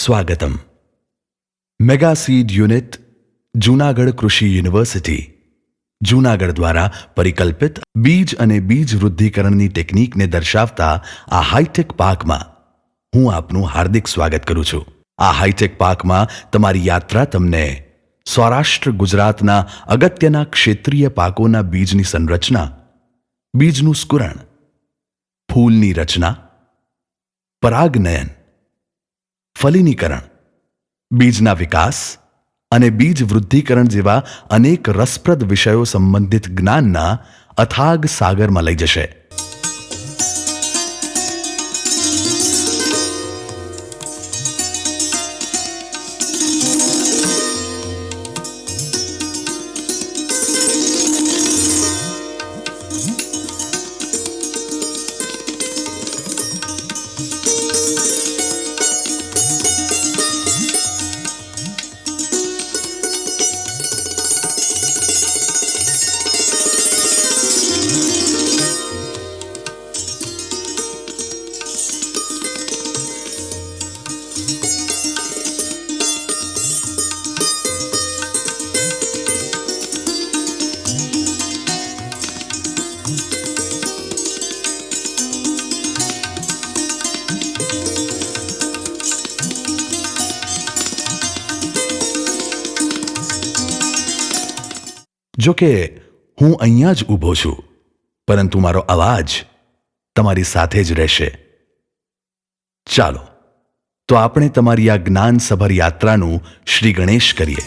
સ્વાગતમ. Mega seed unit Junagadh કૃષિ university Junagadh દ્વારા પરિકલ્પિત બીજ અને બીજ વૃદ્ધિકરણની ટેકનિકને દર્શાવતા આ હાઈટેક પાકમાં હું આપનું હાર્દિક સ્વાગત કરું છું. આ હાઈટેક પાકમાં તમારી યાત્રા તમને સૌરાષ્ટ્ર ગુજરાતના અગત્યના ક્ષેત્રીય પાકોના બીજની સંરચના, બીજનું સ્કુરણ, ફૂલની રચના, પરાગનયન, ફલિનીકરણ, બીજના વિકાસ અને બીજ વૃદ્ધિકરણ જેવા અનેક રસપ્રદ વિષયો સંબંધિત જ્ઞાનના અથાગ સાગરમાં લઈ જશે. જો કે હું અહીંયા જ ઊભો છું, પરંતુ મારો અવાજ તમારી સાથે જ રહેશે. ચાલો તો આપણે તમારી આ જ્ઞાનસભર યાત્રાનું શ્રી ગણેશ કરીએ.